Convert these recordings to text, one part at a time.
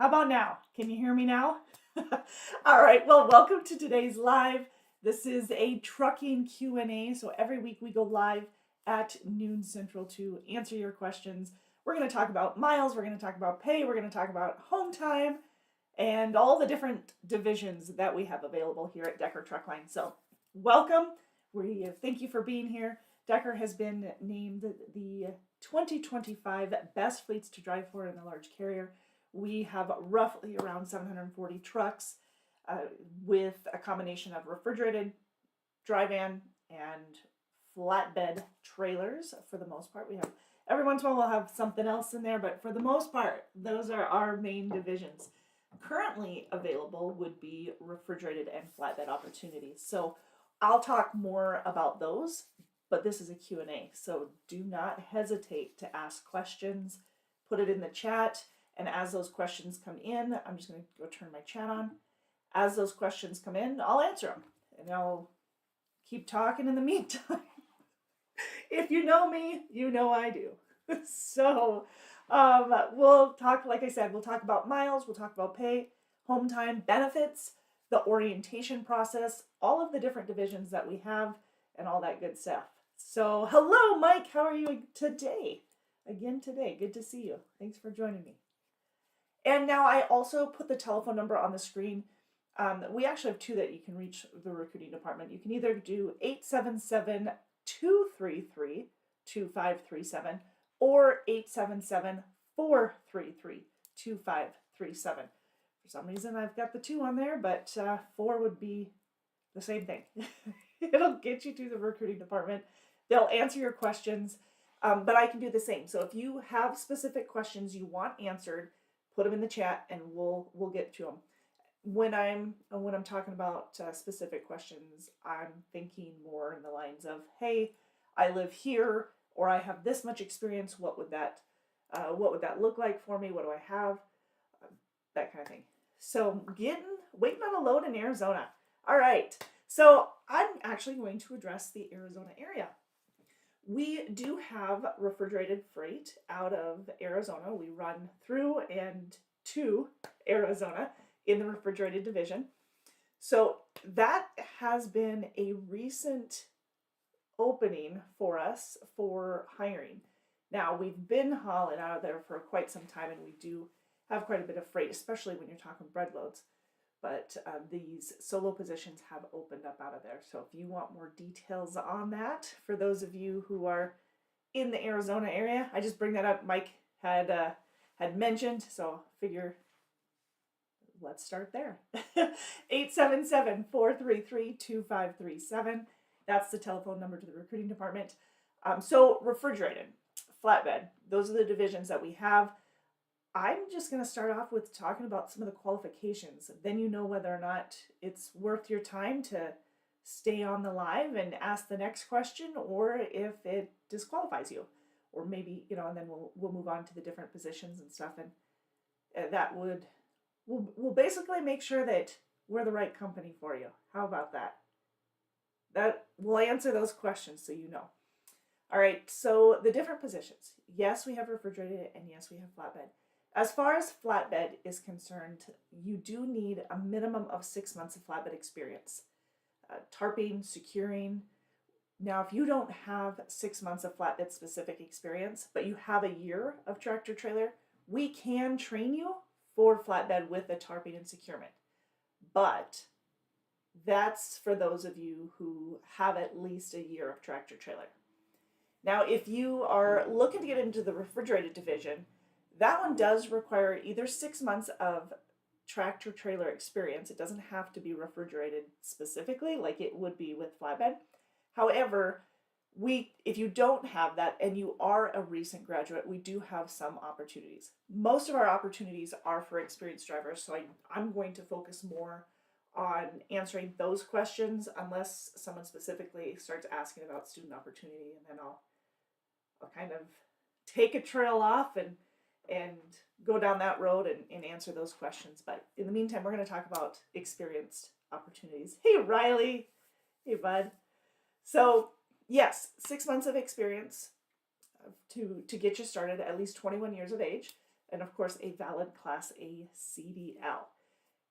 How about now? Can you hear me now? All right. Well, welcome to today's live. This is a trucking Q&A. So every week we go live at noon central to answer your questions. We're going to talk about miles, we're going to talk about pay, we're going to talk about home time and all the different divisions that we have available here at Decker Truckline. So, welcome. We thank you for being here. Decker has been named the 2025 Best Fleets to Drive For in the Large Carrier. We have roughly around 740 trucks with a combination of refrigerated dry van and flatbed trailers for the most part. We have every once in a while we'll have something else in there, but for the most part, those are our main divisions. Currently available would be refrigerated and flatbed opportunities. So I'll talk more about those, but this is a Q&A. So do not hesitate to ask questions. Put it in the chat. And as those questions come in, I'm just going to go turn my chat on. As those questions come in, I'll answer them. And I'll keep talking in the meantime. If you know me, you know I do. So we'll talk, like I said, we'll talk about miles, we'll talk about pay, home time, benefits, the orientation process, all of the different divisions that we have, and all that good stuff. So hello, Mike. How are you today? Again today. Good to see you. Thanks for joining me. And now I also put the telephone number on the screen. We actually have two that you can reach the recruiting department. You can either do 877 233 2537 or 877 433 2537. For some reason, I've got the two on there, but four would be the same thing. It'll get you to the recruiting department. They'll answer your questions, but I can do the same. So if you have specific questions you want answered, put them in the chat, and we'll get to them. When I'm talking about specific questions, I'm thinking more in the lines of, hey, I live here, or I have this much experience. What would that look like for me? What do I have? That kind of thing. So waiting on a load in Arizona. All right. So I'm actually going to address the Arizona area. We do have refrigerated freight out of Arizona. We run through and to Arizona in the refrigerated division. So that has been a recent opening for us for hiring. Now, we've been hauling out of there for quite some time, and we do have quite a bit of freight, especially when you're talking bread loads. But these solo positions have opened up out of there. So if you want more details on that, for those of you who are in the Arizona area, I just bring that up. Mike had mentioned, so figure let's start there. 877-433-2537. That's the telephone number to the recruiting department. So refrigerated, flatbed, those are the divisions that we have. I'm just going to start off with talking about some of the qualifications. Then you know whether or not it's worth your time to stay on the live and ask the next question, or if it disqualifies you, or maybe, and then we'll move on to the different positions and stuff, and that would we'll basically make sure that we're the right company for you. How about that? That will answer those questions so you know. All right, so the different positions. Yes, we have refrigerated, and yes, we have flatbed. As far as flatbed is concerned, you do need a minimum of 6 months of flatbed experience. Tarping, securing. Now, if you don't have 6 months of flatbed specific experience, but you have a year of tractor trailer, we can train you for flatbed with the tarping and securement. But that's for those of you who have at least a year of tractor trailer. Now, if you are looking to get into the refrigerated division, that one does require either 6 months of tractor trailer experience. It doesn't have to be refrigerated specifically like it would be with flatbed. However, if you don't have that and you are a recent graduate, we do have some opportunities. Most of our opportunities are for experienced drivers, so I'm going to focus more on answering those questions unless someone specifically starts asking about student opportunity, and then I'll kind of take a trail off and go down that road and answer those questions. But in the meantime, we're going to talk about experienced opportunities. Hey, Riley. Hey, bud. So yes, 6 months of experience to get you started, at least 21 years of age. and of course a valid Class A CDL.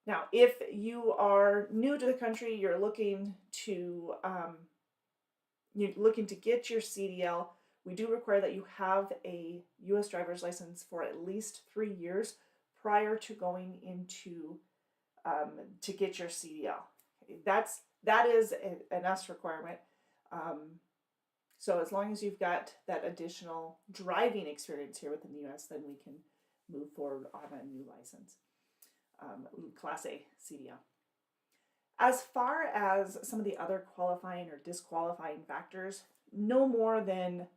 Now, if you are new to the country, you're looking to get your CDL, we do require that you have a U.S. driver's license for at least 3 years prior to going into to get your CDL. That is an S requirement. So as long as you've got that additional driving experience here within the U.S., then we can move forward on a new license, Class A CDL. As far as some of the other qualifying or disqualifying factors, no more than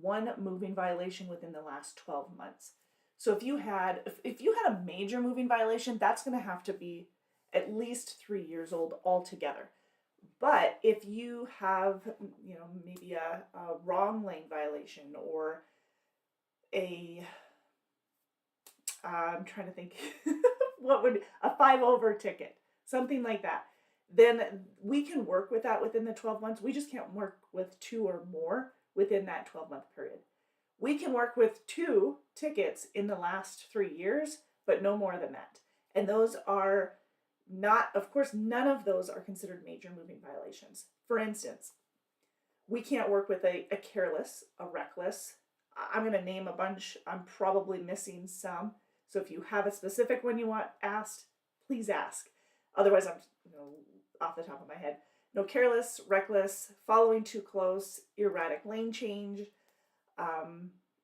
one moving violation within the last 12 months. So if you had a major moving violation, that's going to have to be at least 3 years old altogether. But if you have, maybe a wrong lane violation or I'm trying to think, a 5 over ticket, something like that, then we can work with that within the 12 months. We just can't work with 2 or more within that 12-month period. We can work with 2 tickets in the last 3 years, but no more than that. And those are not, of course, none of those are considered major moving violations. For instance, we can't work with a careless, a reckless. I'm going to name a bunch. I'm probably missing some. So if you have a specific one you want asked, please ask. Otherwise, I'm off the top of my head. No careless, reckless, following too close, erratic lane change,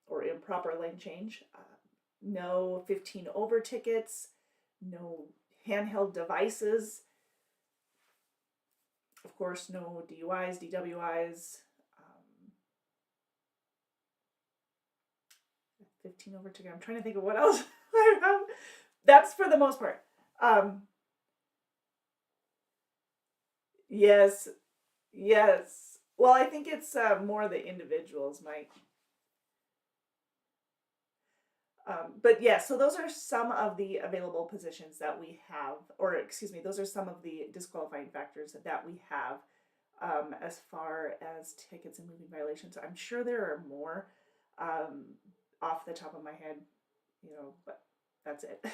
or improper lane change. No 15 over tickets. No handheld devices. Of course, no DUIs, DWIs. 15 over ticket. I'm trying to think of what else I have. That's for the most part. Yes. Well, I think it's more the individuals, Mike. But yeah, so those are some of the available positions that we have, or excuse me, those are some of the disqualifying factors that we have as far as tickets and moving violations. I'm sure there are more off the top of my head, but that's it.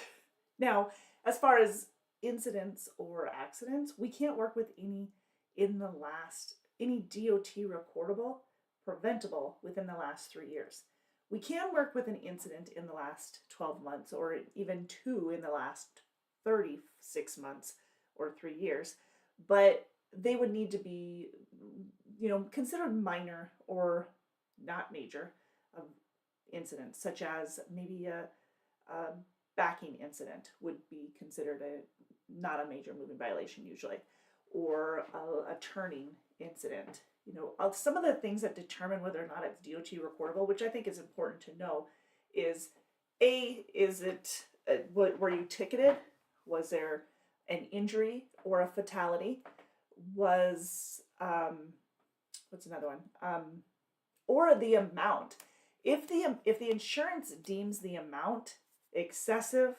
Now, as far as incidents or accidents, we can't work with any DOT reportable, preventable within the last 3 years. We can work with an incident in the last 12 months or even 2 in the last 36 months or 3 years, but they would need to be, considered minor or not major incidents, such as maybe a backing incident would be considered not a major moving violation usually, or a turning incident. Some of the things that determine whether or not it's DOT reportable, which I think is important to know, is it were you ticketed? Was there an injury or a fatality? Was what's another one? Or the amount. If the insurance deems the amount excessive,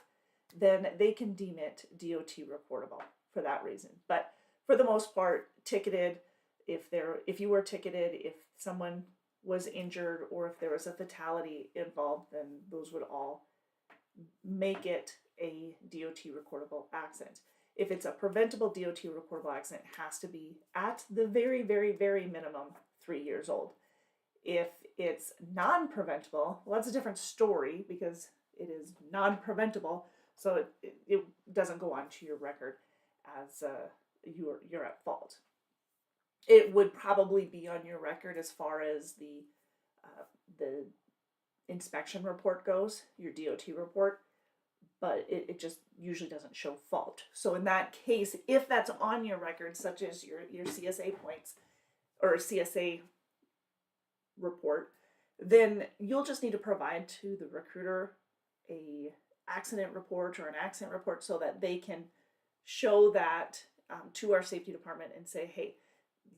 then they can deem it DOT reportable for that reason. But for the most part, ticketed. If you were ticketed, if someone was injured, or if there was a fatality involved, then those would all make it a DOT reportable accident. If it's a preventable DOT reportable accident, it has to be at the very, very, very minimum 3 years old. If it's non-preventable, well, that's a different story because it is non-preventable, so it doesn't go onto your record as you're at fault. It would probably be on your record as far as the inspection report goes, your DOT report, but it just usually doesn't show fault. So in that case, if that's on your record, such as your CSA points or CSA report, then you'll just need to provide to the recruiter a accident report or an accident report so that they can show that to our safety department and say, hey,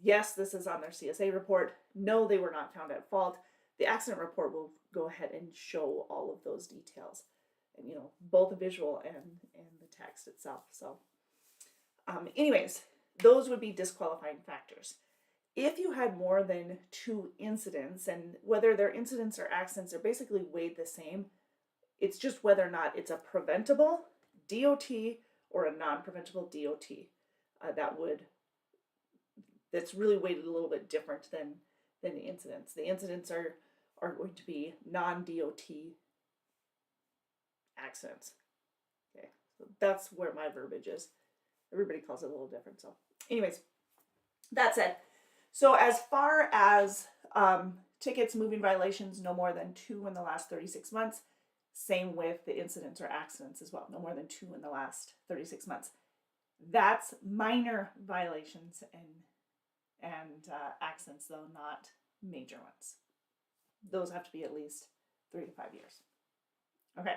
yes, this is on their CSA report. No, they were not found at fault. The accident report will go ahead and show all of those details, and both the visual and the text itself. So, anyways, those would be disqualifying factors. If you had more than 2 incidents, and whether they're incidents or accidents, they're basically weighed the same. It's just whether or not it's a preventable DOT or a non-preventable DOT. That would that's really weighted a little bit different than the incidents. The incidents are going to be non-DOT accidents. Okay, so that's where my verbiage is. Everybody calls it a little different. So, anyways, that said, so as far as tickets, moving violations, no more than 2 in the last 36 months. Same with the incidents or accidents as well, no more than 2 in the last 36 months. That's minor violations and accidents, though not major ones. Those have to be at least 3 to 5 years. Okay.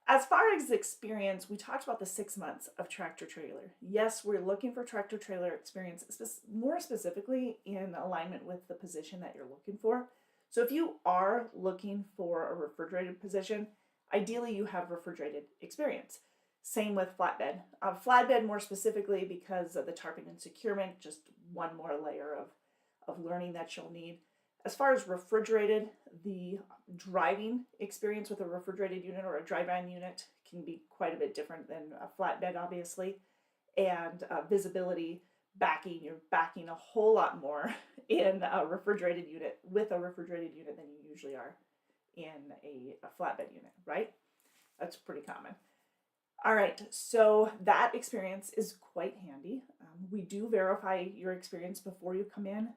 As far as experience, we talked about the 6 months of tractor trailer. Yes, we're looking for tractor trailer experience, more specifically in alignment with the position that you're looking for. So if you are looking for a refrigerated position, ideally you have refrigerated experience. Same with flatbed. Flatbed more specifically because of the tarping and securement, just one more layer of learning that you'll need. As far as refrigerated, the driving experience with a refrigerated unit or a dry-van unit can be quite a bit different than a flatbed, obviously. And visibility, you're backing a whole lot more in a refrigerated unit with a refrigerated unit than you usually are in a flatbed unit, right? That's pretty common. All right, so that experience is quite handy. We do verify your experience before you come in.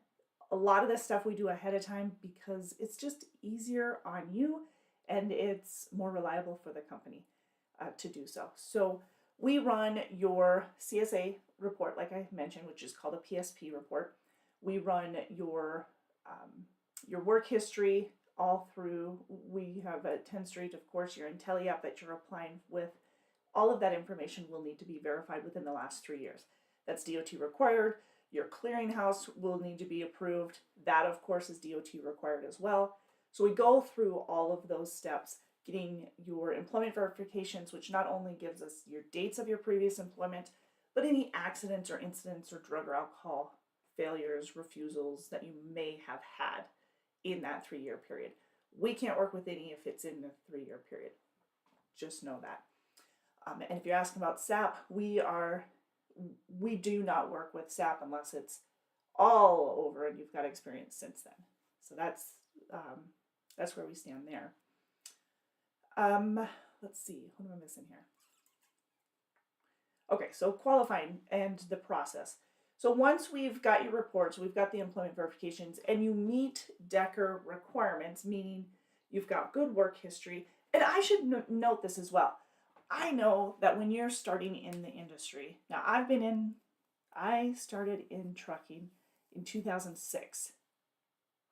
A lot of this stuff we do ahead of time because it's just easier on you and it's more reliable for the company to do so. So we run your CSA report, like I mentioned, which is called a PSP report. We run your work history all through. We have a 10 Street, of course, your IntelliApp that you're applying with. All of that information will need to be verified within the last 3 years. That's DOT required. Your clearinghouse will need to be approved. That, of course, is DOT required as well. So we go through all of those steps, getting your employment verifications, which not only gives us your dates of your previous employment, but any accidents or incidents or drug or alcohol failures, refusals that you may have had in that 3-year period. We can't work with any if it's in the 3-year period. Just know that. And if you're asking about SAP, we do not work with SAP unless it's all over and you've got experience since then. So that's where we stand there. Let's see, what am I missing here? Okay, so qualifying and the process. So once we've got your reports, we've got the employment verifications, and you meet Decker requirements, meaning you've got good work history. And I should note this as well. I know that when you're starting in the industry, now I started in trucking in 2006.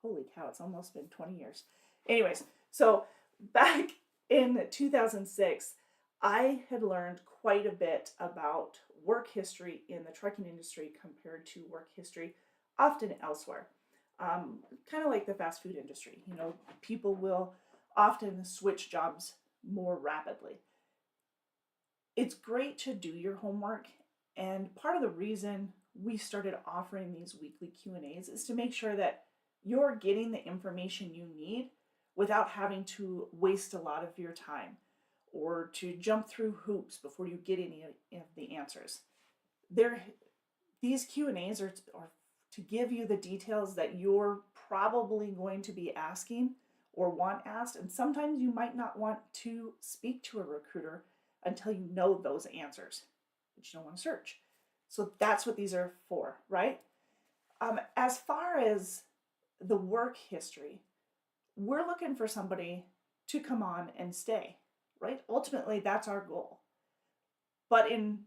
Holy cow, it's almost been 20 years. Anyways, so back in 2006, I had learned quite a bit about work history in the trucking industry compared to work history often elsewhere. Kind of like the fast food industry. You know, people will often switch jobs more rapidly. It's great to do your homework, and part of the reason we started offering these weekly Q&As is to make sure that you're getting the information you need without having to waste a lot of your time or to jump through hoops before you get any of the answers. These Q&As are to give you the details that you're probably going to be asking or want asked, and sometimes you might not want to speak to a recruiter until you know those answers, but you don't want to search. So that's what these are for, right? As far as the work history, we're looking for somebody to come on and stay, right? Ultimately, that's our goal. But in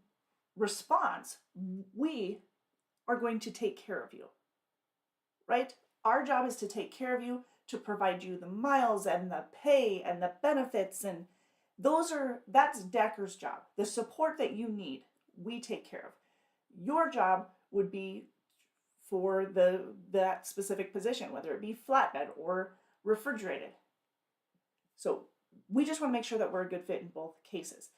response, we are going to take care of you, right? Our job is to take care of you, to provide you the miles and the pay and the benefits, and that's Decker's job. The support that you need, we take care of. Your job would be for that specific position, whether it be flatbed or refrigerated. So we just want to make sure that we're a good fit in both cases.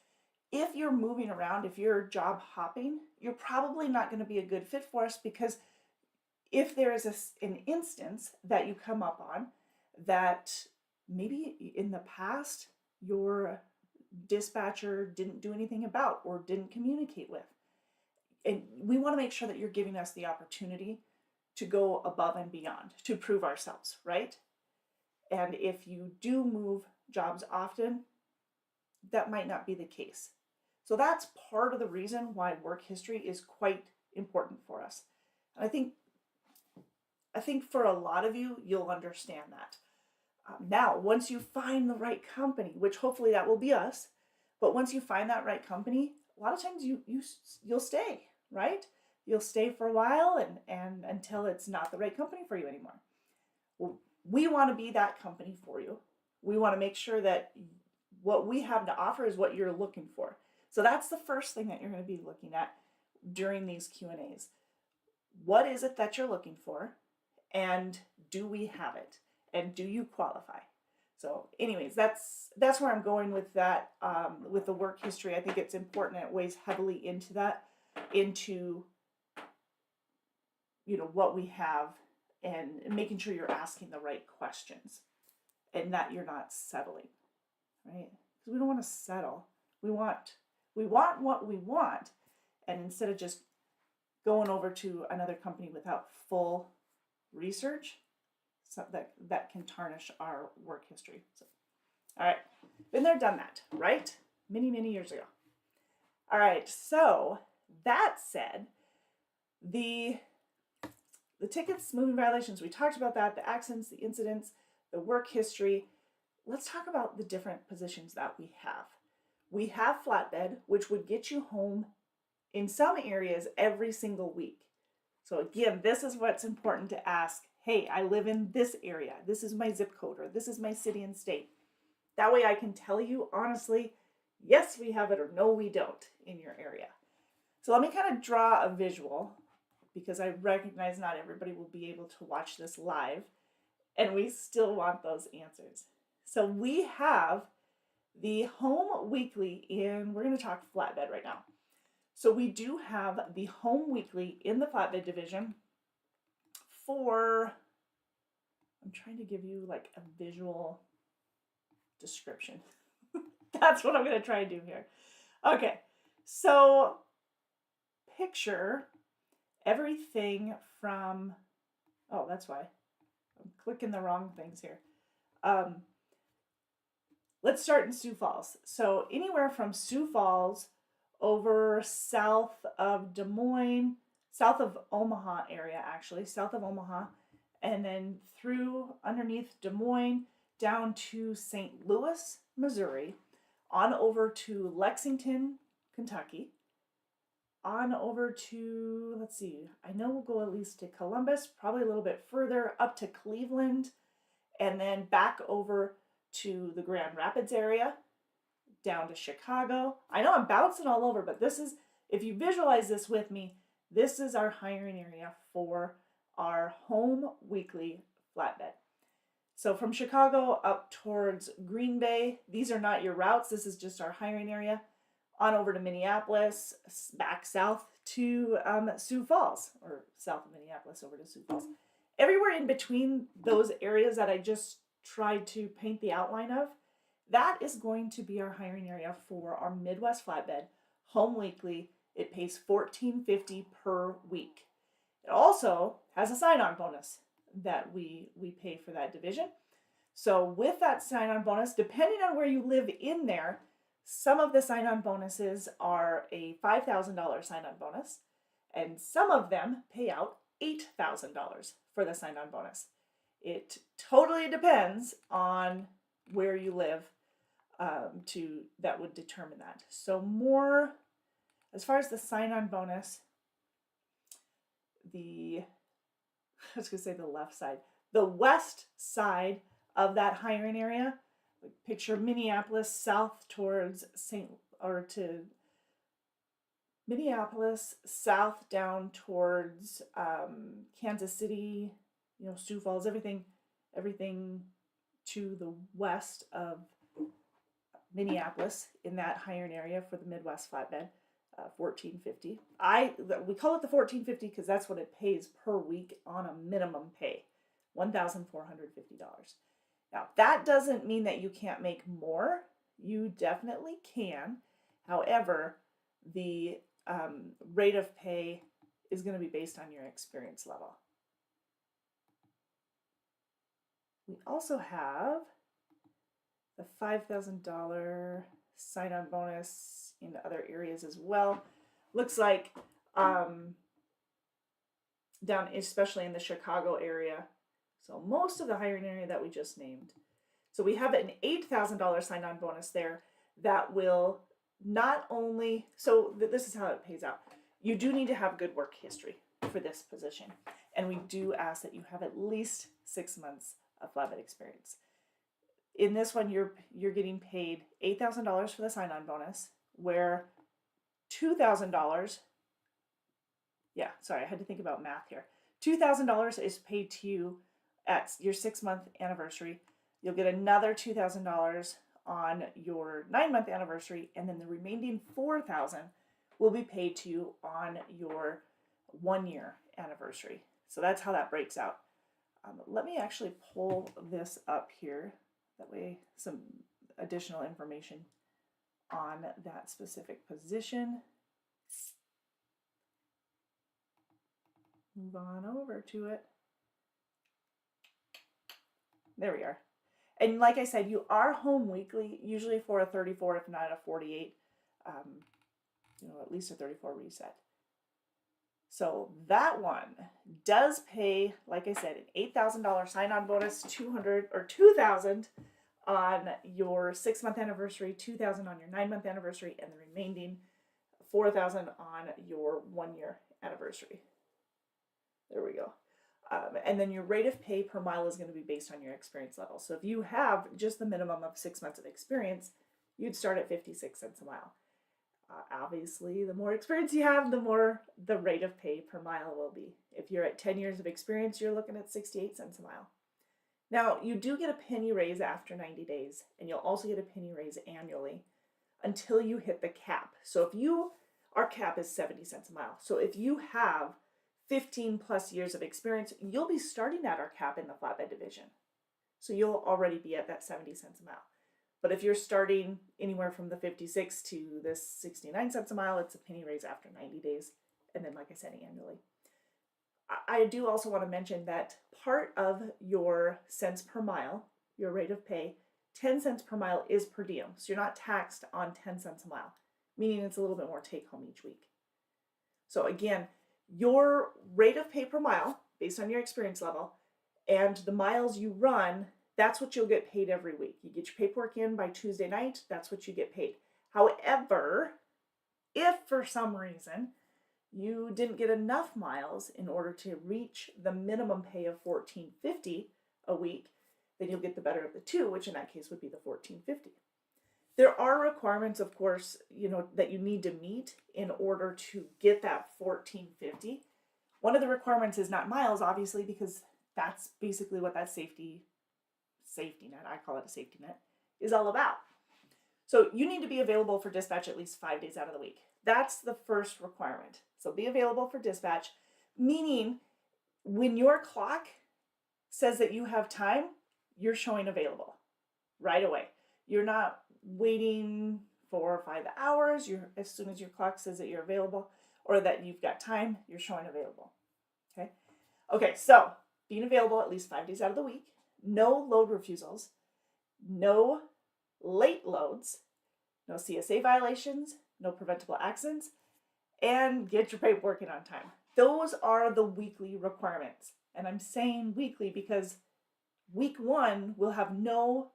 If you're moving around, if you're job hopping, you're probably not going to be a good fit for us, because if there is an instance that you come up on that maybe in the past your dispatcher didn't do anything about or didn't communicate with. And we want to make sure that you're giving us the opportunity to go above and beyond, to prove ourselves, right? And if you do move jobs often, that might not be the case. So that's part of the reason why work history is quite important for us. And I think for a lot of you, you'll understand that. Now, once you find the right company, which hopefully that will be us, but once you find that right company, a lot of times you'll stay, right? You'll stay for a while and until it's not the right company for you anymore. Well, we want to be that company for you. We want to make sure that what we have to offer is what you're looking for. So that's the first thing that you're going to be looking at during these Q&As. What is it that you're looking for? And do we have it? And do you qualify? So anyways, that's where I'm going with that, with the work history. I think it's important. It weighs heavily into that, into, what we have, and making sure you're asking the right questions and that you're not settling, right? Because we don't want to settle. We want what we want. And instead of just going over to another company without full research, so that can tarnish our work history. So, all right, been there, done that, right? Many, many years ago. All right, so that said, the tickets, moving violations, we talked about that, the accidents, the incidents, the work history. Let's talk about the different positions that we have. We have flatbed, which would get you home in some areas every single week. So again, this is what's important to ask. Hey, I live in this area. This is my zip code, or this is my city and state. That way I can tell you honestly, yes, we have it, or no, we don't in your area. So let me kind of draw a visual, because I recognize not everybody will be able to watch this live, and we still want those answers. So we have the home weekly we're going to talk flatbed right now. So we do have the home weekly in the flatbed division for, I'm trying to give you like a visual description. That's what I'm going to try and do here. Okay, so picture everything from, oh, that's why I'm clicking the wrong things here. Let's start in Sioux Falls. So anywhere from Sioux Falls over south of Des Moines, south of Omaha area, actually, south of Omaha, and then through underneath Des Moines down to St. Louis, Missouri, on over to Lexington, Kentucky, on over to, let's see, I know we'll go at least to Columbus, probably a little bit further, up to Cleveland, and then back over to the Grand Rapids area, down to Chicago. I know I'm bouncing all over, but this is, if you visualize this with me, this is our hiring area for our home weekly flatbed. So from Chicago up towards Green Bay, these are not your routes. This is just our hiring area. On over to Minneapolis, back south to Sioux Falls, or south of Minneapolis over to Sioux Falls. Everywhere in between those areas that I just tried to paint the outline of, that is going to be our hiring area for our Midwest flatbed home weekly. It pays $14.50 per week. It also has a sign-on bonus that we pay for that division. So with that sign-on bonus, depending on where you live in there, some of the sign-on bonuses are a $5,000 sign-on bonus, and some of them pay out $8,000 for the sign-on bonus. It totally depends on where you live, that would determine that. So more, as far as the sign-on bonus, I was going to say the left side, the west side of that hiring area, like picture Minneapolis south towards Minneapolis south down towards Kansas City, Sioux Falls, everything to the west of Minneapolis in that hiring area for the Midwest flatbed, $14.50. We call it the $14.50 because that's what it pays per week on a minimum pay, $1,450. Now, that doesn't mean that you can't make more. You definitely can. However, the rate of pay is going to be based on your experience level. We also have the $5,000 sign-on bonus in other areas as well. Looks like down, especially in the Chicago area, so most of the hiring area that we just named. So we have an $8,000 sign-on bonus there that will not only, so this is how it pays out. You do need to have good work history for this position. And we do ask that you have at least 6 months of flatbed experience. In this one, you're getting paid $8,000 for the sign-on bonus, where $2,000, yeah, sorry, I had to think about math here. $2,000 is paid to you at your 6-month anniversary. You'll get another $2,000 on your 9-month anniversary, and then the remaining $4,000 will be paid to you on your 1-year anniversary. So that's how that breaks out. Let me actually pull this up here. That way, some additional information on that specific position. Move on over to it. There we are. And like I said, you are home weekly, usually for a 34, if not a 48, at least a 34 reset. So that one does pay, like I said, an $8,000 sign-on bonus, $2,000 on your 6-month anniversary, $2,000 on your 9-month anniversary, and the remaining $4,000 on your 1-year anniversary. There we go. And then your rate of pay per mile is going to be based on your experience level. So if you have just the minimum of 6 months of experience, you'd start at 56 cents a mile. Obviously, the more experience you have, the more the rate of pay per mile will be. If you're at 10 years of experience, you're looking at 68 cents a mile. Now, you do get a penny raise after 90 days, and you'll also get a penny raise annually until you hit the cap. So our cap is 70 cents a mile. So if you have 15 plus years of experience, you'll be starting at our cap in the flatbed division. So you'll already be at that 70 cents a mile. But if you're starting anywhere from the 56 to the 69 cents a mile, it's a penny raise after 90 days. And then, like I said, annually. I do also want to mention that part of your cents per mile, your rate of pay, 10 cents per mile is per diem. So you're not taxed on 10 cents a mile, meaning it's a little bit more take home each week. So again, your rate of pay per mile, based on your experience level, and the miles you run, that's what you'll get paid every week. You get your paperwork in by Tuesday night, that's what you get paid. However, if for some reason you didn't get enough miles in order to reach the minimum pay of $14.50 a week, then you'll get the better of the two, which in that case would be the $14.50. There are requirements, of course, that you need to meet in order to get that $14.50. One of the requirements is not miles, obviously, because that's basically what that safety net, I call it a safety net, is all about. So you need to be available for dispatch at least 5 days out of the week. That's the first requirement. So be available for dispatch, meaning when your clock says that you have time, you're showing available right away. You're not waiting 4 or 5 hours. As soon as your clock says that you're available or that you've got time, you're showing available. Okay, so being available at least 5 days out of the week, no load refusals, no late loads, no CSA violations, no preventable accidents, and get your paperwork in on time. Those are the weekly requirements. And I'm saying weekly because week 1 will have no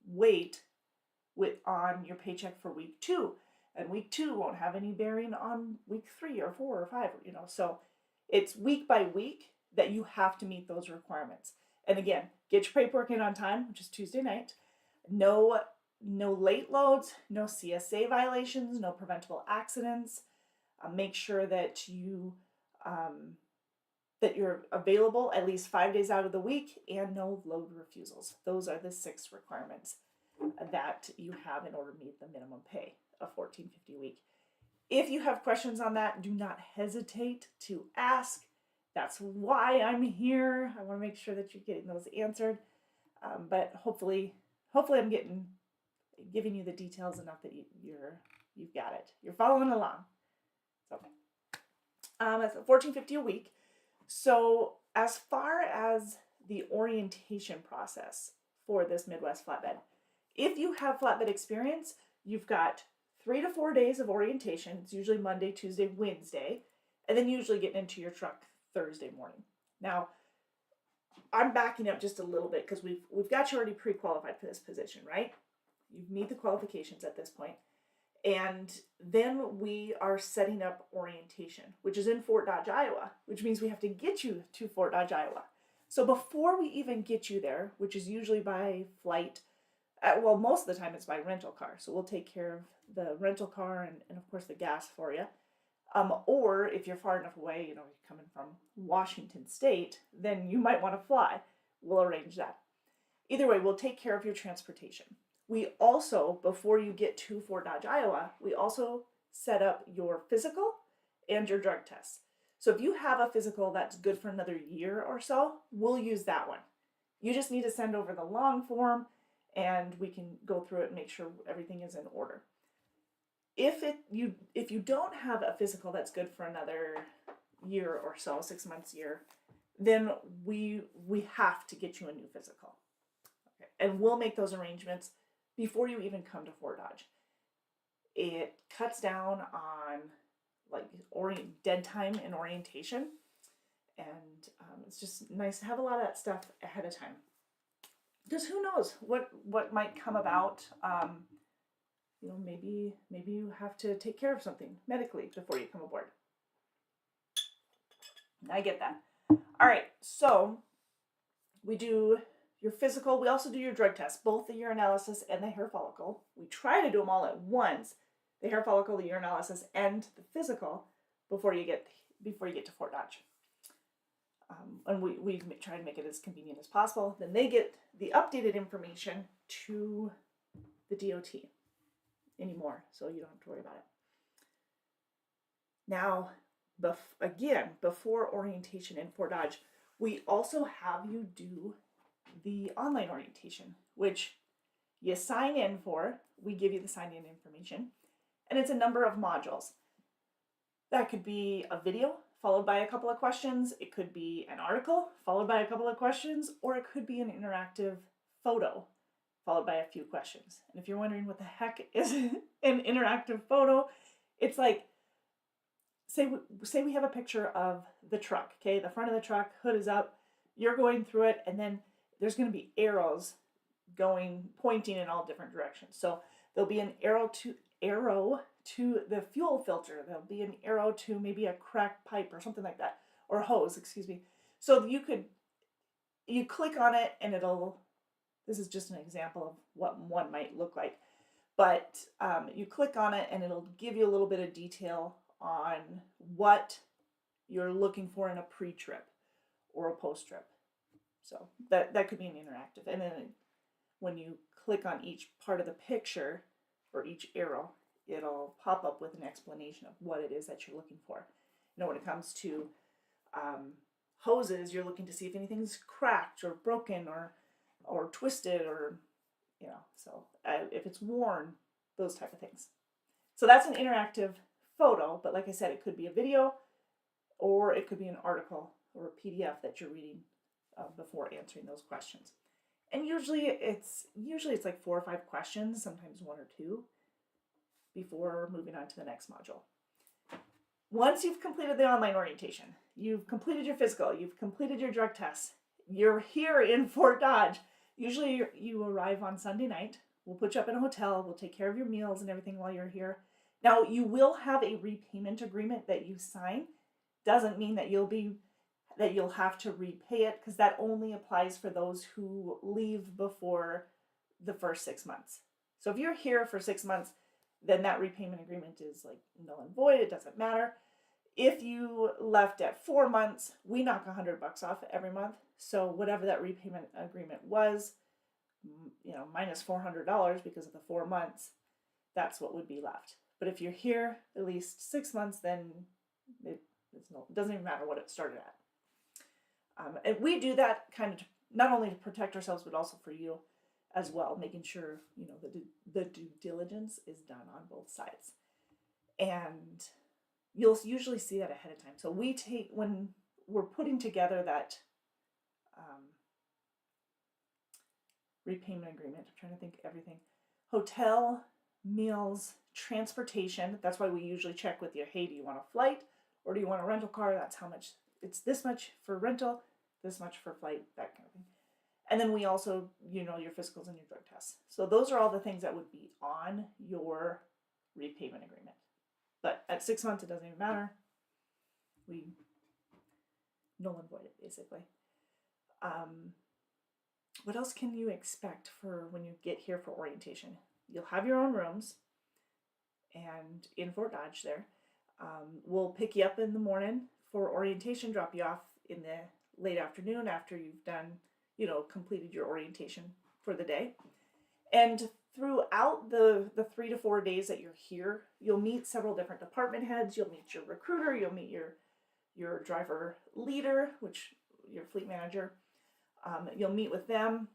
weight on your paycheck for week 2, and week 2 won't have any bearing on week 3 or 4 or 5. So it's week by week that you have to meet those requirements. And again, get your paperwork in on time, which is Tuesday night. No late loads, no CSA violations, no preventable accidents. Make sure that you're available at least 5 days out of the week, and no load refusals. Those are the 6 requirements that you have in order to meet the minimum pay of $14.50 a week. If you have questions on that, do not hesitate to ask. That's why I'm here. I want to make sure that you're getting those answered. But hopefully I'm giving you the details enough that you've got it. You're following along. So it's $14.50 a week. So as far as the orientation process for this Midwest flatbed, if you have flatbed experience, you've got 3 to 4 days of orientation. It's usually Monday, Tuesday, Wednesday, and then usually getting into your truck Thursday morning. Now, I'm backing up just a little bit because we've got you already pre-qualified for this position, right? You meet the qualifications at this point. And then we are setting up orientation, which is in Fort Dodge, Iowa, which means we have to get you to Fort Dodge, Iowa. So before we even get you there, which is usually by flight, well, most of the time it's by rental car. So we'll take care of the rental car and of course the gas for you. Or if you're far enough away, you're coming from Washington State, then you might want to fly. We'll arrange that. Either way, we'll take care of your transportation. We also, before you get to Fort Dodge, Iowa, we also set up your physical and your drug tests. So if you have a physical that's good for another year or so, we'll use that one. You just need to send over the long form and we can go through it and make sure everything is in order. If you don't have a physical that's good for another year or so, 6 months, year, then we have to get you a new physical. Okay. And we'll make those arrangements before you even come to Fort Dodge. It cuts down on dead time in orientation, and it's just nice to have a lot of that stuff ahead of time. Because who knows what might come about. Maybe you have to take care of something medically before you come aboard. I get that. All right, so we do your physical. We also do your drug test, both the urinalysis and the hair follicle. We try to do them all at once, the hair follicle, the urinalysis, and the physical before you get to Fort Dodge. And we try to make it as convenient as possible. Then they get the updated information to the DOT anymore, so you don't have to worry about it. Now, before orientation in Fort Dodge, we also have you do the online orientation, which you sign in for. We give you the sign-in information, and it's a number of modules. That could be a video followed by a couple of questions. It could be an article followed by a couple of questions, or it could be an interactive photo followed by a few questions. And if you're wondering what the heck is an interactive photo, it's like, say we have a picture of the truck, okay? The front of the truck, hood is up, you're going through it, and then there's going to be arrows pointing in all different directions. So there'll be an arrow to the fuel filter. There'll be an arrow to maybe a cracked pipe or something like that, or hose, excuse me. So you click on it and this is just an example of what one might look like, but you click on it and it'll give you a little bit of detail on what you're looking for in a pre-trip or a post-trip. So that could be an interactive. And then when you click on each part of the picture or each arrow, it'll pop up with an explanation of what it is that you're looking for. When it comes to hoses, you're looking to see if anything's cracked or broken or twisted or, if it's worn, those type of things. So that's an interactive photo, but like I said, it could be a video or it could be an article or a PDF that you're reading before answering those questions. And usually it's like 4 or 5 questions, sometimes 1 or 2, before moving on to the next module. Once you've completed the online orientation, you've completed your physical, you've completed your drug tests, you're here in Fort Dodge. Usually you arrive on Sunday night. We'll put you up in a hotel. We'll take care of your meals and everything while you're here. Now, you will have a repayment agreement that you sign. Doesn't mean that you'll have to repay it, because that only applies for those who leave before the first 6 months. So if you're here for 6 months, then that repayment agreement is like null and void. It doesn't matter. If you left at 4 months, we knock $100 off every month. So whatever that repayment agreement was, minus $400 because of the 4 months, that's what would be left. But if you're here at least 6 months, then it doesn't even matter what it started at. And we do that kind of not only to protect ourselves, but also for you as well, making sure, you know, the due diligence is done on both sides. And you'll usually see that ahead of time. So we take, when we're putting together that repayment agreement, I'm trying to think of everything, hotel, meals, transportation. That's why we usually check with you, hey, do you want a flight or do you want a rental car? That's how much, it's this much for rental, this much for flight, that kind of thing. And then we also, you know, your physicals and your drug tests. So those are all the things that would be on your repayment agreement. But at 6 months, it doesn't even matter. We null and void it, basically. What else can you expect for when you get here for orientation? You'll have your own rooms, and in Fort Dodge there. We'll pick you up in the morning for orientation, drop you off in the late afternoon after you've done, you know, completed your orientation for the day. And throughout the 3 to 4 days that you're here, you'll meet several different department heads. You'll meet your recruiter, you'll meet your driver leader, which your fleet manager. You'll meet with them.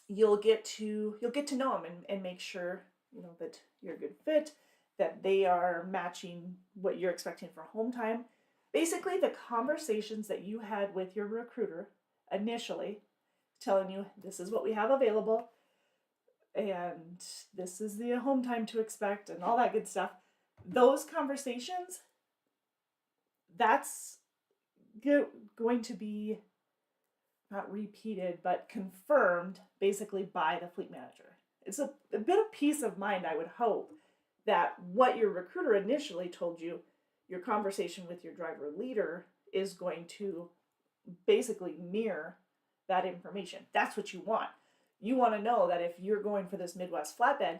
You'll get to know them and make sure, you know, that you're a good fit, that they are matching what you're expecting for home time. Basically, the conversations that you had with your recruiter initially, telling you this is what we have available, and this is the home time to expect, and all that good stuff. Those conversations, that's going to be not repeated, but confirmed basically by the fleet manager. It's a bit of peace of mind, I would hope, that what your recruiter initially told you, your conversation with your driver leader is going to basically mirror that information. That's what you want. You want to know that if you're going for this Midwest flatbed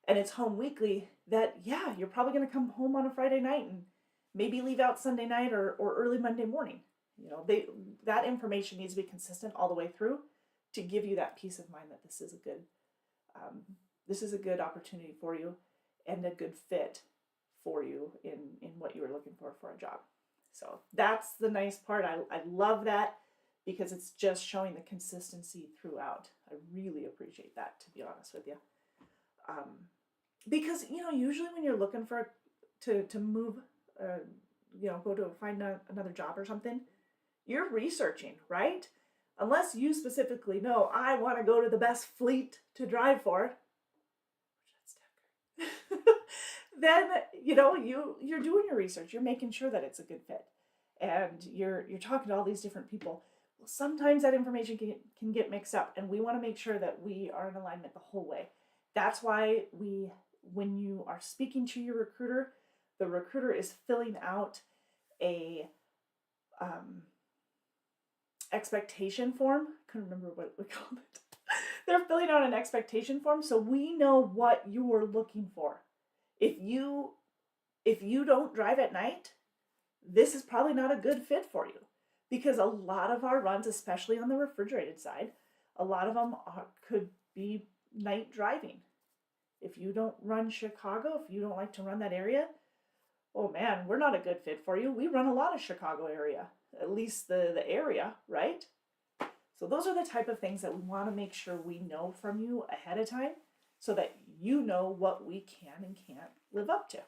and it's home weekly, that yeah, you're probably going to come home on a Friday night and maybe leave out Sunday night or early Monday morning. You know, that information needs to be consistent all the way through to give you that peace of mind that this is a good opportunity for you and a good fit for you in what you were looking for a job. So that's the nice part. I love that because it's just showing the consistency throughout. I really appreciate that, to be honest with you. Because, you know, usually when you're looking for to move, you know, go to find another job or something, you're researching, right? Unless you specifically know, I want to go to the best fleet to drive for, then, you know, you're doing your research. You're making sure that it's a good fit. And you're talking to all these different people. Well, sometimes that information can get mixed up, and we want to make sure that we are in alignment the whole way. That's why when you are speaking to your recruiter, the recruiter is filling out a expectation form. Couldn't remember what we called it. They're filling out an expectation form so we know what you're looking for. If you don't drive at night, this is probably not a good fit for you, because a lot of our runs, especially on the refrigerated side, a lot of them could be night driving. If you don't run Chicago, if you don't like to run that area, oh man, we're not a good fit for you. We run a lot of Chicago area, at least the area, right? So those are the type of things that we want to make sure we know from you ahead of time so that you know what we can and can't live up to.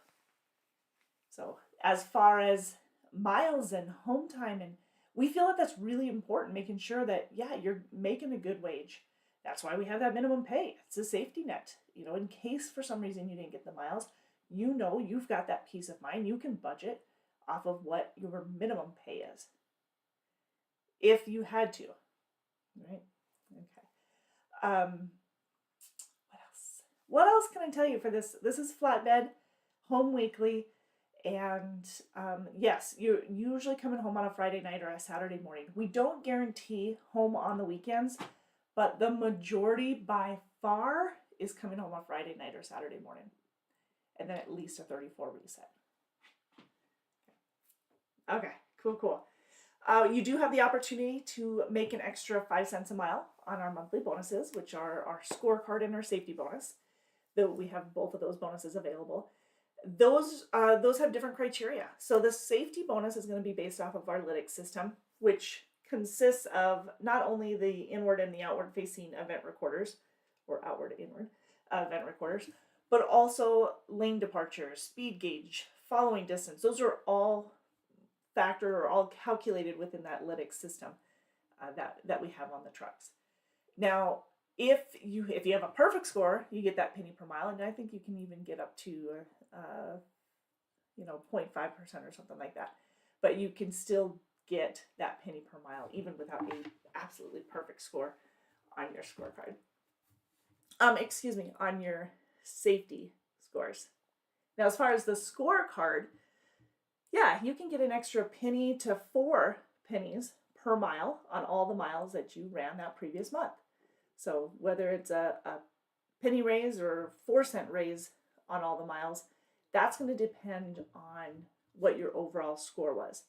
So as far as miles and home time, and we feel that that's really important, making sure that, yeah, you're making a good wage. That's why we have that minimum pay. It's a safety net. You know, in case for some reason you didn't get the miles, you know you've got that peace of mind. You can budget off of what your minimum pay is. If you had to, right? Okay. What else can I tell you for this? This is flatbed, home weekly, and yes, you're usually coming home on a Friday night or a Saturday morning. We don't guarantee home on the weekends, but the majority by far is coming home on Friday night or Saturday morning. And then at least a 34 reset. Okay, cool. You do have the opportunity to make an extra 5 cents a mile on our monthly bonuses, which are our scorecard and our safety bonus. Though we have both of those bonuses available. Those have different criteria. So the safety bonus is going to be based off of our Lytx system, which consists of not only the inward and the outward facing event recorders, or outward inward event recorders, but also lane departure, speed gauge, following distance. Those are all factored or all calculated within that lytics system that we have on the trucks. Now, if you have a perfect score, you get that penny per mile, and I think you can even get up to 0.5% or something like that. But you can still get that penny per mile even without a absolutely perfect score on your scorecard. On your safety scores. Now, as far as the scorecard, yeah, you can get an extra penny to 4 pennies per mile on all the miles that you ran that previous month. So whether it's a penny raise or 4-cent raise on all the miles, that's going to depend on what your overall score was.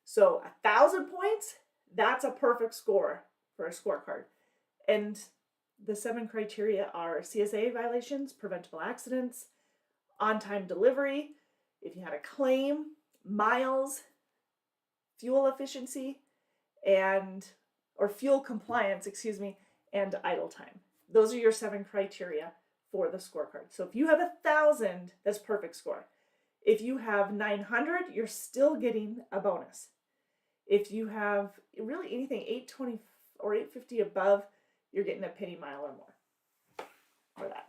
So 1,000 points, that's a perfect score for a scorecard. And the 7 criteria are CSA violations, preventable accidents, on-time delivery, if you had a claim, miles, fuel efficiency, or fuel compliance, and idle time. Those are your 7 criteria for the scorecard. So if you have 1,000, that's perfect score. If you have 900, you're still getting a bonus. If you have really anything 820 or 850 above, you're getting a penny mile or more for that.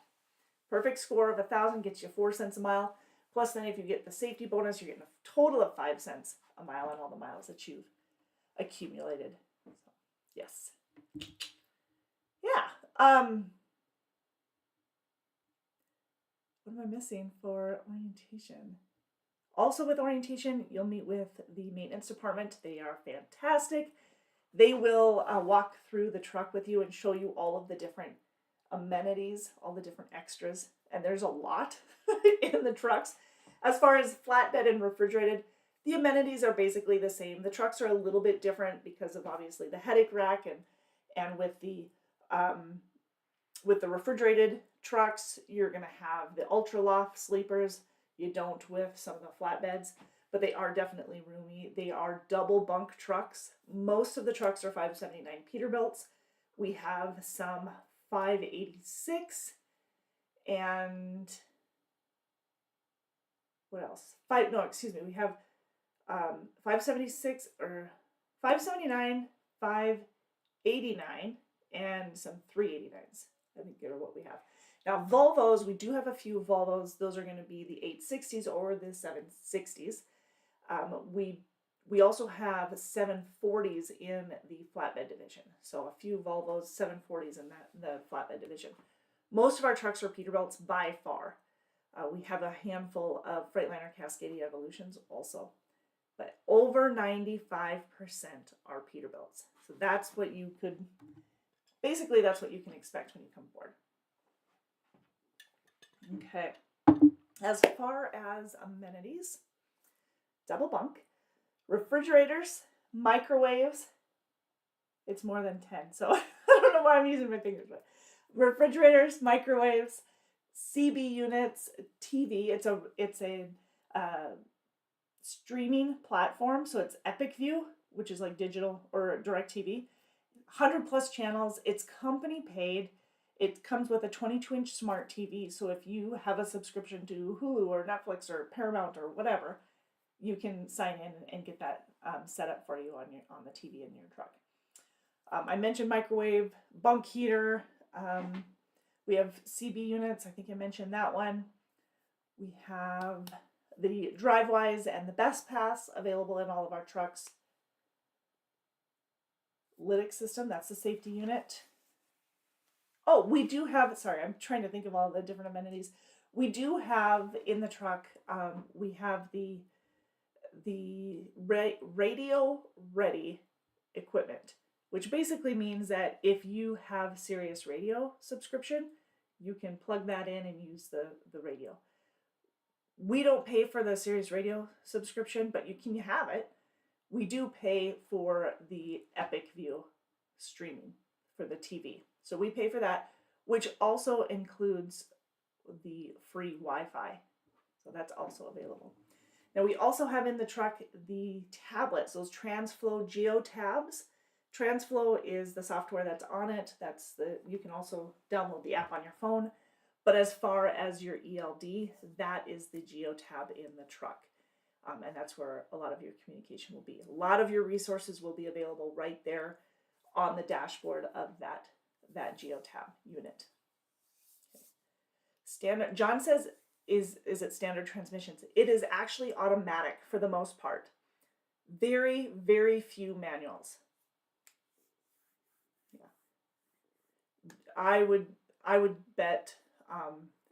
Perfect score of 1,000 gets you 4 cents a mile. Plus, then if you get the safety bonus, you're getting a total of 5 cents a mile on all the miles that you've accumulated. So, yes. Yeah. What am I missing for orientation? Also with orientation, you'll meet with the maintenance department. They are fantastic. They will walk through the truck with you and show you all of the different amenities, all the different extras. And there's a lot in the trucks. As far as flatbed and refrigerated, the amenities are basically the same. The trucks are a little bit different because of obviously the headache rack and with the refrigerated trucks, you're going to have the ultra loft sleepers. You don't with some of the flatbeds, but they are definitely roomy. They are double bunk trucks. Most of the trucks are 579 Peterbilts. We have some 586 and what else? We have 576 or 579, 589, and some 389s. I think are what we have. Now, Volvos, we do have a few Volvos. Those are going to be the 860s or the 760s. We also have 740s in the flatbed division. So a few Volvos, 740s in the flatbed division. Most of our trucks are Peterbilts by far. We have a handful of Freightliner Cascadia Evolutions also. But over 95% are Peterbilts. So that's what you could, basically that's what you can expect when you come aboard. Okay. As far as amenities, double bunk, refrigerators, microwaves, it's more than 10, so I don't know why I'm using my fingers, but refrigerators, microwaves, CB units, TV, it's a streaming platform, so it's Epic View, which is like digital or DirecTV, 100 plus channels, it's company paid. It comes with a 22-inch smart TV, so if you have a subscription to Hulu or Netflix or Paramount or whatever, you can sign in and get that set up for you on the TV in your truck. I mentioned microwave, bunk heater. We have CB units. I think I mentioned that one. We have the DriveWise and the Best Pass available in all of our trucks. Lytx system, that's the safety unit. Oh, we do have, sorry, I'm trying to think of all the different amenities. We do have in the truck, we have the radio ready equipment, which basically means that if you have Sirius radio subscription, you can plug that in and use the radio. We don't pay for the Sirius radio subscription, but you can have it. We do pay for the Epic View streaming for the TV. So we pay for that, which also includes the free Wi-Fi. So that's also available. Now we also have in the truck the tablets, those TransFlow Geo tabs. TransFlow is the software that's on it. You can also download the app on your phone. But as far as your ELD, that is the Geo tab in the truck. And that's where a lot of your communication will be. A lot of your resources will be available right there on the dashboard of that Geo tab unit. Okay. Standard. John says, is it standard transmissions? It is actually automatic for the most part. Very, very few manuals. Yeah. I would bet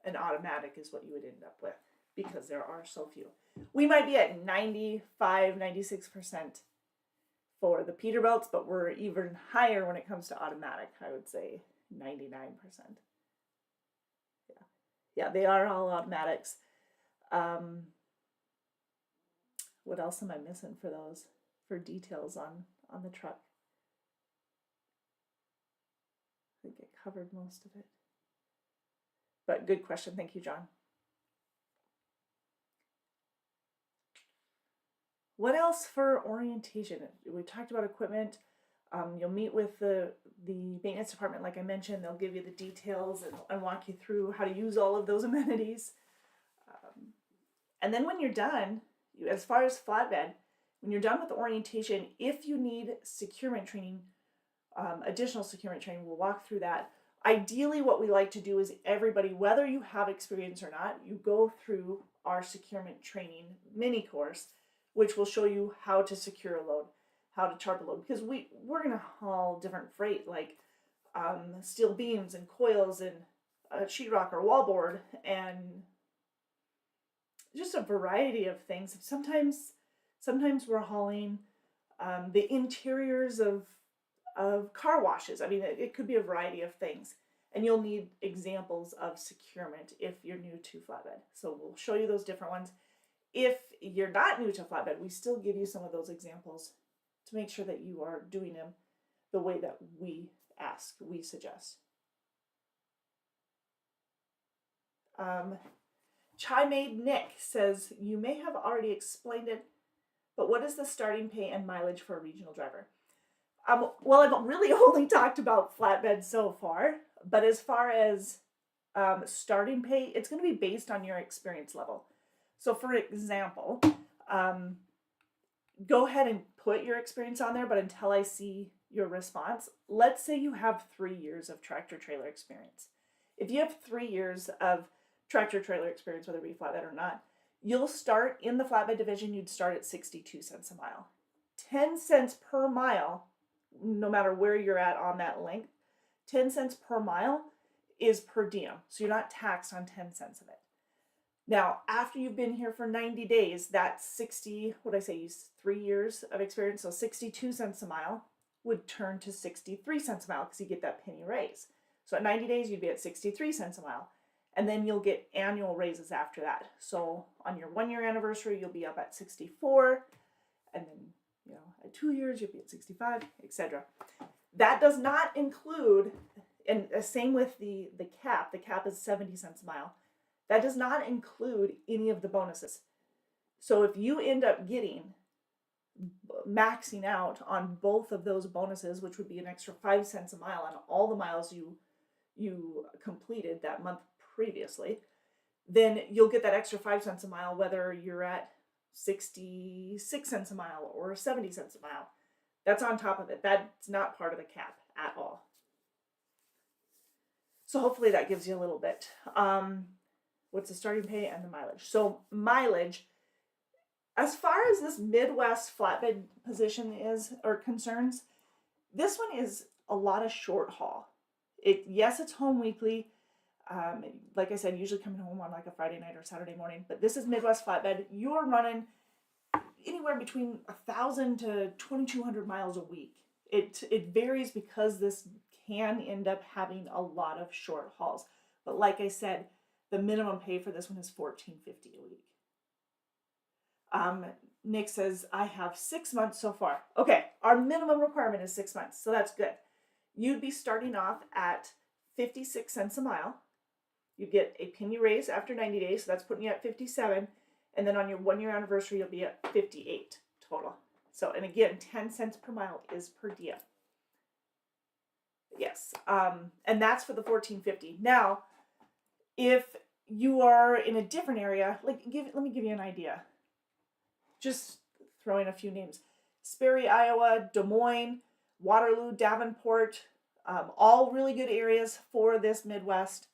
an automatic is what you would end up with, because there are so few. We might be at 95, 96% for the Peterbilts, but we're even higher when it comes to automatic. I would say 99%. Yeah, they are all automatics. What else am I missing for those? For details on the truck? I think I covered most of it. But good question. Thank you, John. What else for orientation? We talked about equipment. You'll meet with the maintenance department, like I mentioned. They'll give you the details and walk you through how to use all of those amenities. And then when you're done, as far as flatbed, when you're done with the orientation, if you need securement training, additional securement training, we'll walk through that. Ideally, what we like to do is everybody, whether you have experience or not, you go through our securement training mini course, which will show you how to secure a load, how to tarp a load, because we're going to haul different freight like steel beams and coils and sheetrock or wallboard and just a variety of things. Sometimes we're hauling the interiors of car washes. I mean, it could be a variety of things. And you'll need examples of securement if you're new to flatbed. So we'll show you those different ones. If you're not new to flatbed, we still give you some of those examples to make sure that you are doing them the way that we suggest. Chai Made Nick says, you may have already explained it, but what is the starting pay and mileage for a regional driver? Well, I've really only talked about flatbed so far, but as far as starting pay, it's going to be based on your experience level. So for example, go ahead and put your experience on there, but until I see your response, let's say you have 3 years of tractor trailer experience. If you have 3 years of tractor trailer experience, whether it be flatbed or not, you'll start in the flatbed division, you'd start at 62 cents a mile. 10 cents per mile, no matter where you're at on that length, 10 cents per mile is per diem. So you're not taxed on 10 cents of it. Now, after you've been here for 90 days, that's 3 years of experience, so 62 cents a mile would turn to 63 cents a mile because you get that penny raise. So at 90 days, you'd be at 63 cents a mile. And then you'll get annual raises after that. So on your 1 year anniversary, you'll be up at 64. And then, at 2 years, you'll be at 65, etc. That does not include, and same with the cap. The cap is 70 cents a mile. That does not include any of the bonuses. So if you end up maxing out on both of those bonuses, which would be an extra 5 cents a mile on all the miles you completed that month previously, then you'll get that extra 5 cents a mile whether you're at 66 cents a mile or 70 cents a mile. That's on top of it. That's not part of the cap at all. So hopefully that gives you a little bit. What's the starting pay and the mileage? So mileage, as far as this Midwest flatbed position is or concerns, this one is a lot of short haul. Yes, it's home weekly. Like I said, usually coming home on like a Friday night or Saturday morning, but this is Midwest flatbed. You're running anywhere between 1,000 to 2,200 miles a week. It varies because this can end up having a lot of short hauls. But like I said, the minimum pay for this one is $14.50 a week. Nick says, I have 6 months so far. Okay, our minimum requirement is 6 months, so that's good. You'd be starting off at 56 cents a mile. You get a penny raise after 90 days, so that's putting you at 57. And then on your 1 year anniversary, you'll be at 58 total. So, and again, 10 cents per mile is per diem. Yes. And that's for the 1450. Now, if you are in a different area, let me give you an idea. Just throw in a few names. Sperry, Iowa, Des Moines, Waterloo, Davenport, all really good areas for this Midwest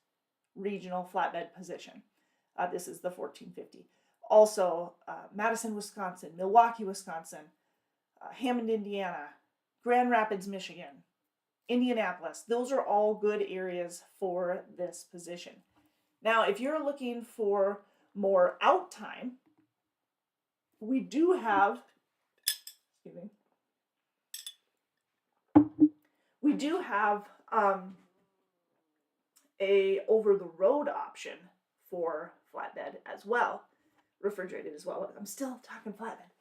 regional flatbed position. This is the 1450. Also, Madison, Wisconsin, Milwaukee, Wisconsin, Hammond, Indiana, Grand Rapids, Michigan, Indianapolis. Those are all good areas for this position. Now, if you're looking for more out time, we do have, excuse me, we do have a over-the-road option for flatbed as well, refrigerated as well. I'm still talking flatbed.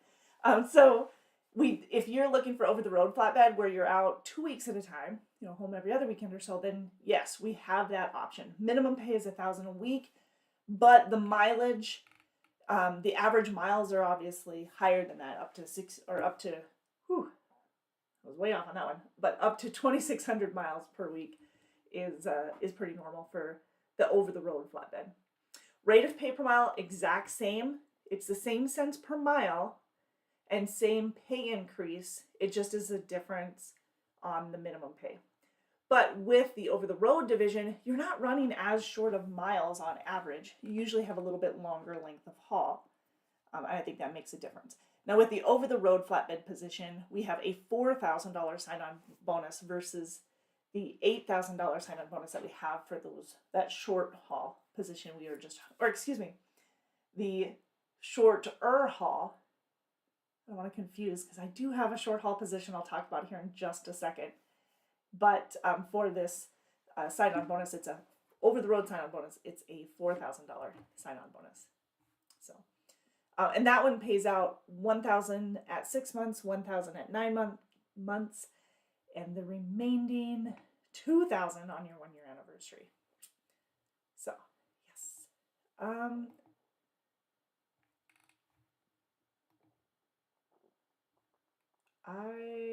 So if you're looking for over-the-road flatbed where you're out 2 weeks at a time, home every other weekend or so, then yes, we have that option. Minimum pay is $1,000 a week, but the mileage, the average miles are obviously higher than that, up to I was way off on that one, but up to 2,600 miles per week is pretty normal for the over-the-road flatbed. Rate of pay per mile, exact same. It's the same cents per mile and same pay increase. It just is a difference on the minimum pay. But with the over-the-road division, you're not running as short of miles on average. You usually have a little bit longer length of haul. And I think that makes a difference. Now with the over-the-road flatbed position, we have a $4,000 sign-on bonus versus the $8,000 sign-on bonus that we have for that short haul position the shorter haul. I don't want to confuse because I do have a short haul position I'll talk about here in just a second. But for this sign-on bonus, it's a over-the-road sign-on bonus. It's a $4,000 sign-on bonus. So, and that one pays out $1,000 at 6 months, $1,000 at 9 months, and the remaining $2,000 on your 1-year anniversary. So, yes.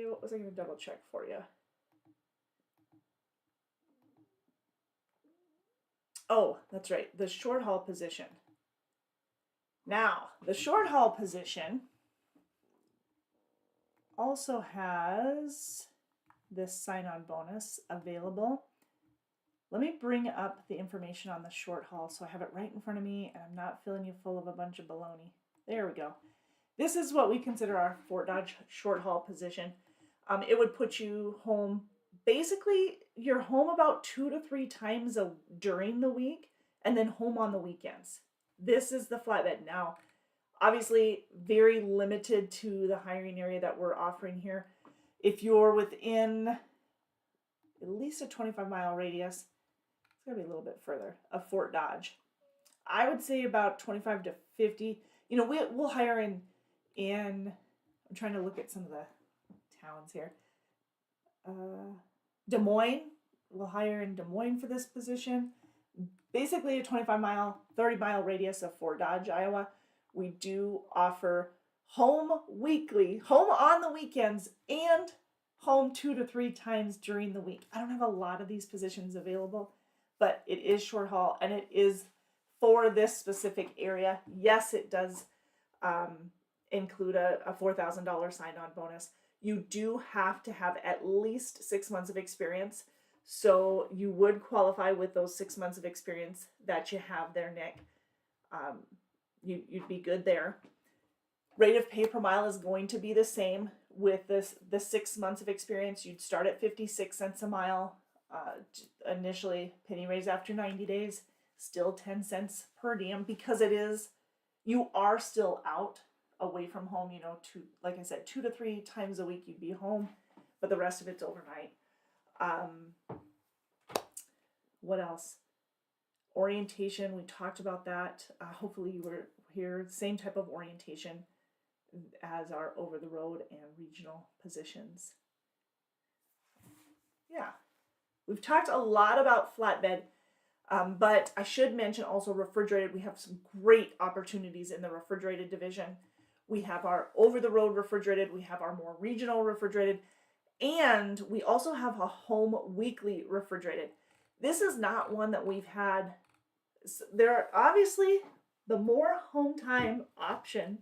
What was I going to double check for you? Oh, that's right. The short haul position. Now, the short haul position also has this sign-on bonus available. Let me bring up the information on the short haul so I have it right in front of me and I'm not filling you full of a bunch of baloney. There we go. This is what we consider our Fort Dodge short haul position. It would put you home, basically you're home about 2 to 3 times during the week and then home on the weekends. This is the flatbed. Now, obviously very limited to the hiring area that we're offering here. If you're within at least a 25-mile radius, it's going to be a little bit further, of Fort Dodge. I would say about 25 to 50. We'll hire in I'm trying to look at some of the towns here. Des Moines, we'll hire in Des Moines for this position. Basically a 25-mile, 30-mile radius of Fort Dodge, Iowa. We do offer home on the weekends, and home 2 to 3 times during the week. I don't have a lot of these positions available, but it is short haul and it is for this specific area. Yes, it does include a $4,000 sign-on bonus. You do have to have at least 6 months of experience. So you would qualify with those 6 months of experience that you have there, Nick. You'd be good there. Rate of pay per mile is going to be the same with the 6 months of experience. You'd start at 56 cents a mile. Initially, penny raise after 90 days, still 10 cents per diem because you are still out away from home, like I said, 2 to 3 times a week you'd be home, but the rest of it's overnight. What else? Orientation, we talked about that. Hopefully you were here. Same type of orientation as our over-the-road and regional positions. Yeah. We've talked a lot about flatbed, but I should mention also refrigerated. We have some great opportunities in the refrigerated division. We have our over-the-road refrigerated. We have our more regional refrigerated. And we also have a home weekly refrigerated. This is not one that we've had. There are obviously the more home time option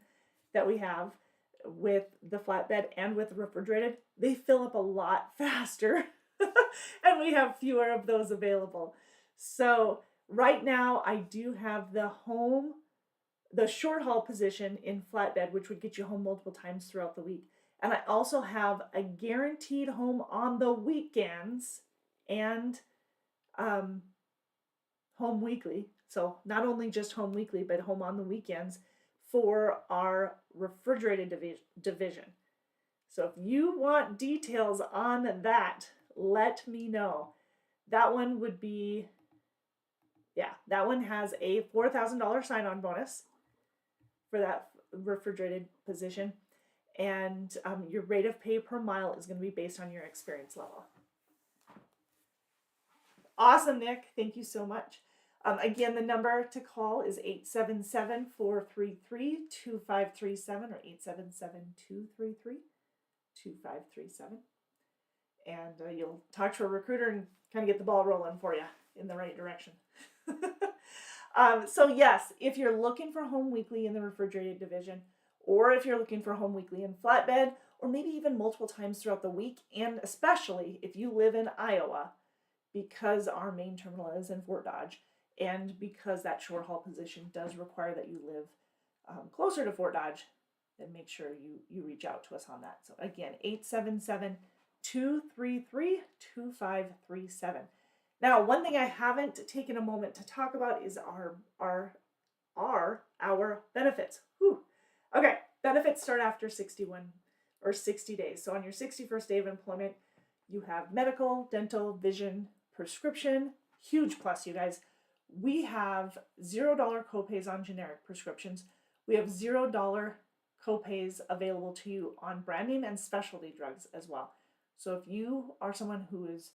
that we have with the flatbed and with the refrigerated, they fill up a lot faster and we have fewer of those available. So right now I do have the short haul position in flatbed, which would get you home multiple times throughout the week. And I also have a guaranteed home on the weekends and um, home weekly. So not only just home weekly, but home on the weekends for our refrigerated division. So if you want details on that, let me know. That one would be, yeah, that one has a $4,000 sign-on bonus for that refrigerated position. And your rate of pay per mile is going to be based on your experience level. Awesome, Nick. Thank you so much. Again, the number to call is 877-433-2537 or 877-233-2537. And you'll talk to a recruiter and kind of get the ball rolling for you in the right direction. So yes, if you're looking for home weekly in the refrigerated division, or if you're looking for home weekly in flatbed, or maybe even multiple times throughout the week, and especially if you live in Iowa, because our main terminal is in Fort Dodge, and because that short haul position does require that you live closer to Fort Dodge, then make sure you reach out to us on that. So again, 877-233-2537. Now, one thing I haven't taken a moment to talk about is our benefits. Whew. Okay, benefits start after 61 or 60 days. So on your 61st day of employment, you have medical, dental, vision, prescription. Huge plus, you guys. We have $0 copays on generic prescriptions. We have $0 copays available to you on brand name and specialty drugs as well. So if you are someone who is